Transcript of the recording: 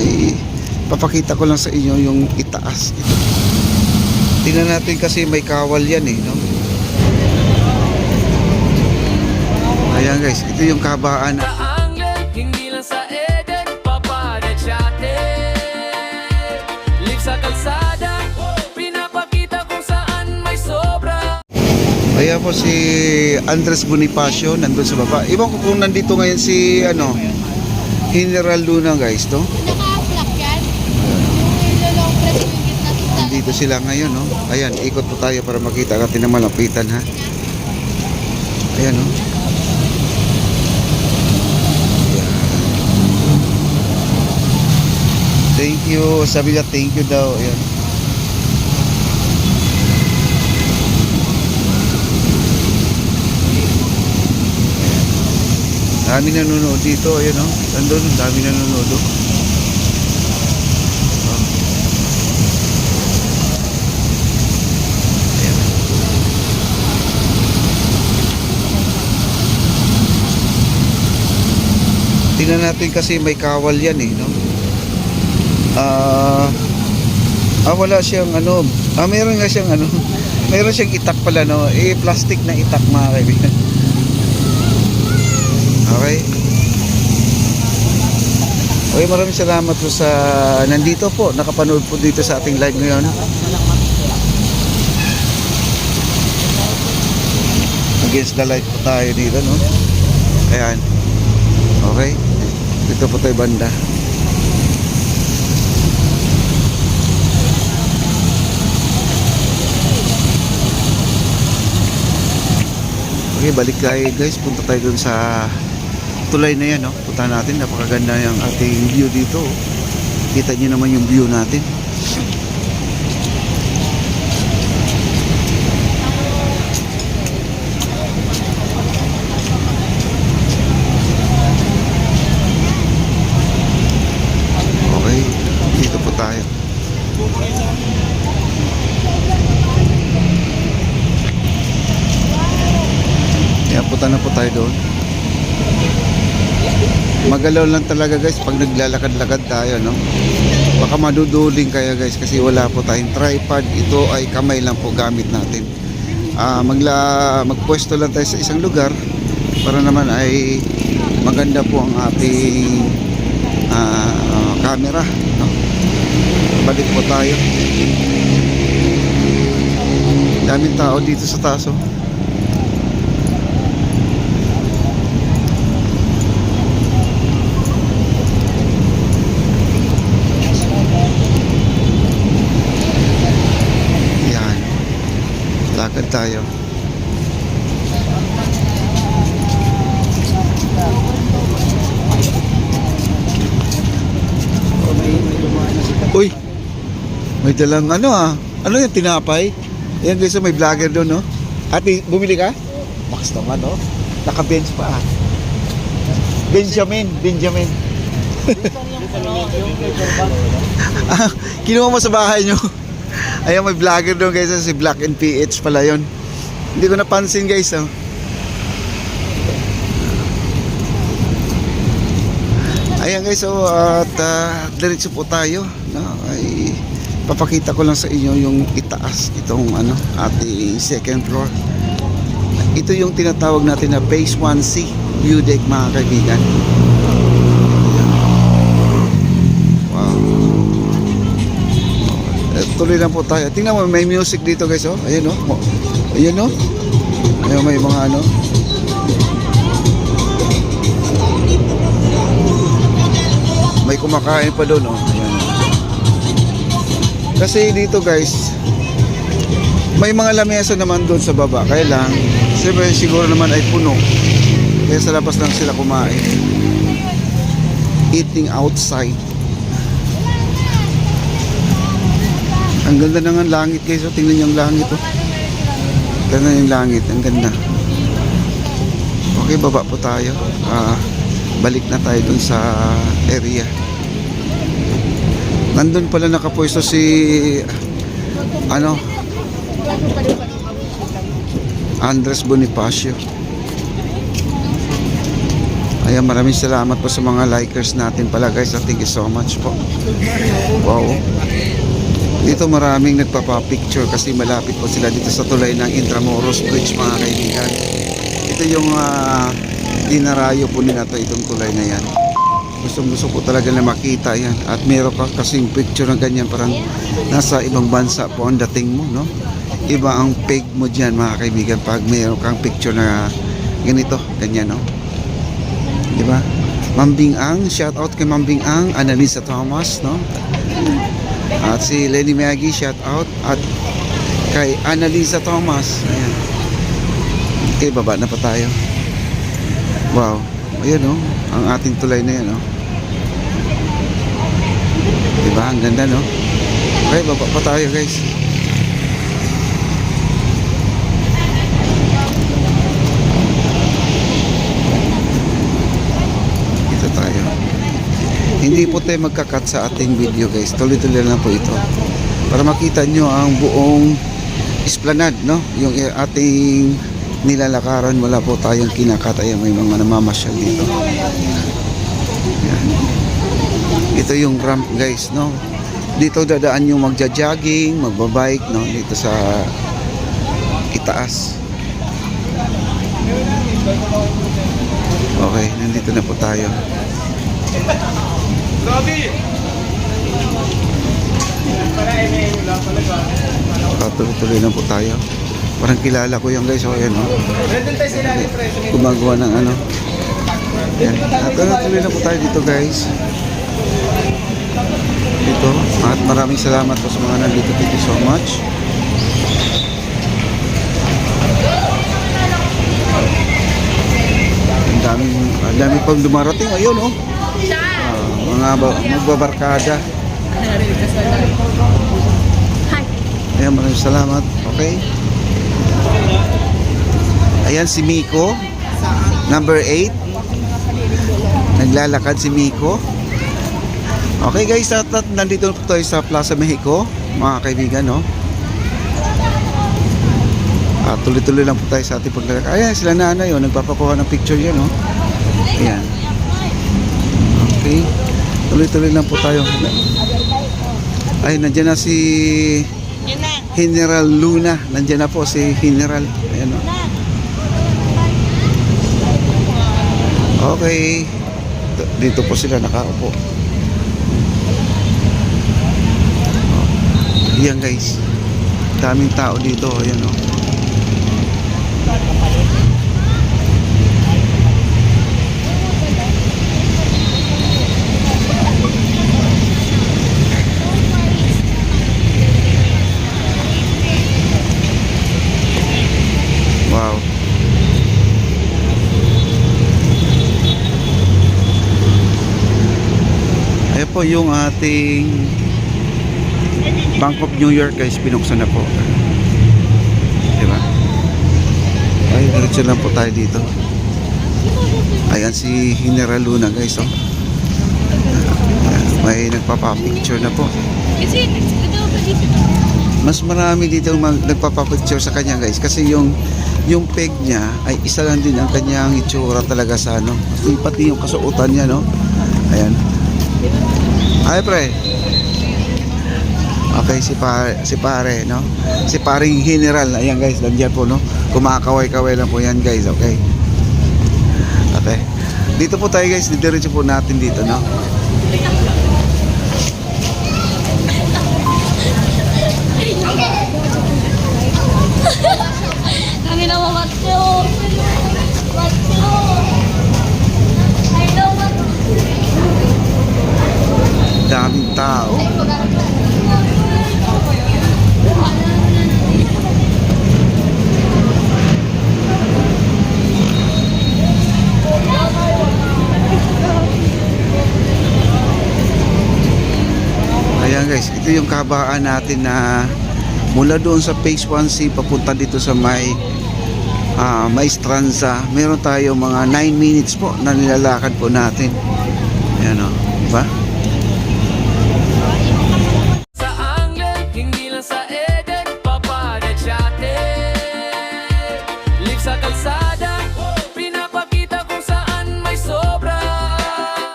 ay papakita ko lang sa inyo yung itaas ito. Tingnan natin kasi may kawal yan eh, no? Ayan guys, ito yung kabaan. Hindi lang sa Eden, papadat siyate. Live sa kalsada, pinapakita kung saan may sobra. Ayan po si Andres Bonifacio, nandun sa baba. Iwan ko kung nandito ngayon si General Luna guys, no? Naka-block yan. Yung ilolong press yung gitna sa Nandito sila ngayon, no? Ayan, ikot po tayo para makita natin na malapitan, ha? Ayan, no? Thank you. Sabi niya thank you daw. Ayan. Dami nanonood dito. Ayan o. Nandun. Dami nanonood o. Ayan. Tingnan natin kasi may kawal yan eh, no? Wala siyang meron nga siyang meron siyang itak pala, no? Plastic na itak, mga kaibigan. Okay. Okay, maraming salamat po sa nandito po, nakapanood po dito sa ating live ngayon. Against the light po tayo dito, no? Ayan. Okay. Dito po tayo banda. Okay, balik tayo guys. Punta tayo dun sa tulay na yan, no? Punta natin. Napakaganda yung ating view dito. Kita nyo naman yung view natin. Okay, dito po tayo. Kaya punta na po tayo doon. Magalaw lang talaga guys pag naglalakad-lakad tayo, no? Baka maduduling kaya guys kasi wala po tayong tripod. Ito ay kamay lang po gamit natin. Magpwesto lang tayo sa isang lugar para naman ay maganda po ang ating camera, no? Balik po tayo. Daming tao dito sa taas, oh. Lakad tayo. Uy, may dalang ano yung tinapay? Ayan guys, may vlogger doon, no? Ate, bumili ka? Max naman, no? Naka-bench pa, ah. Benjamin. Kinuha mo sa bahay nyo. Ayan, may vlogger doon guys, si Black and PH pala yun. Hindi ko napansin guys, oh. Ayan guys, so at diretso po tayo, no? Ay papakita ko lang sa inyo yung itaas itong ating second floor. Ito yung tinatawag natin na Phase 1C view deck, mga kaibigan. Wow. Tuloy lang po tayo. Tingnan mo, may music dito guys, oh. Ayun, oh. Ayun, oh. Ayun, may mga may kumakain pa doon, oh. Ayan. Kasi dito guys, may mga lamesa naman doon sa baba. Kaya lang, siyempre siguro naman ay puno. Kaya sa labas lang sila kumain. Eating outside. Ang ganda ng langit guys, oh. Tingnan niyo ang langit, oh. Tingnan yung langit, ang ganda. Okay, baba po tayo. Balik na tayo dun sa area. Nandun pala nakapwesto si Andres Bonifacio. Ayan, maraming salamat po sa mga likers natin pala guys. Thank you so much po. Wow. Dito maraming nagpapapicture kasi malapit po sila dito sa tulay ng Intramuros Bridge mga kaibigan. Ito yung dinarayo po nila to, itong tulay na yan. Gusto ko talaga na makita yan. At meron ka kasing picture ng ganyan, parang nasa ibang bansa po ang dating mo, no? Iba ang peg mo dyan mga kaibigan pag meron kang picture na ganito, ganyan, no? Diba? Mambing Ang, shout out kay Mambing Ang, Annalisa Thomas, no? At si Lenny Maggie, shout out. At kay Annalisa Thomas, ayan. Okay, baba na pa tayo. Wow, ayan, no? Ang ating tulay na yan, no? Diba? Ang ganda, no? Okay, baba pa tayo guys. Dito tayo. Hindi po tayo magkakat sa ating video guys. Tuloy-tuloy lang po ito. Para makita nyo ang buong esplanade, no? Yung ating nilalakaran. Wala po tayong kinakat. Ayan, may mga namamasyal dito. Ayan. Ito yung ramp guys, no? Dito dadaan yung magja-jogging, magbabike, no? Dito sa itaas. Okay, nandito na po tayo. Tuloy-tuloy lang po tayo. Parang kilala ko yan guys. O yan, no? Gumagawa ng ano. Yan. Tuloy lang po tayo dito guys. Dito. At maraming salamat po sa mga nandito. Thank you so much. Ang dami pang dumarating. Ayun, oh. Mga magbabarkada. Ayan, maraming salamat. Okay. Ayan si Miko. Number 8. Naglalakad si Miko. Okay guys, at nandito po tayo sa Plaza Mexico, mga kaibigan, no? At tuloy-tuloy lang po tayo sa ating paglalakad. Ayan, sila nanay, oh, nagpapakuha ng picture yan, no? Ayan. Okay. Tuloy-tuloy lang po tayo. Ay, nandiyan na si General Luna. Nandiyan na po si General. Ayan, no? Okay. Dito po sila nakaupo. Ayan guys, daming tao dito. Ayan, o. Wow. Ayan po yung ating Bank of New York guys, pinuksan na po. Diba? Ay, diretso lang po tayo dito. Ayan si General Luna guys, oh. Ayan, may nagpapapicture na po. Mas marami dito nagpapapicture sa kanya guys, kasi yung peg niya ay isa lang din ang kanyang itsura talaga sa ano. Pati yung kasuotan niya, no? Ayan. Ay pre. Okay, si pare, no? Si paring General, ayan guys, nandiyan po, no? Kumakaway-kaway lang po yan guys, okay? Okay. Dito po tayo guys, didiretso po natin dito, no? Kami na mamatyo. Matyo. I know what. Daming tao. Ayan guys, ito yung kahabaan natin na mula doon sa Phase 1C papunta dito sa may Maestranza. Meron tayo mga 9 minutes po na nilalakad po natin. Ayan, o, diba?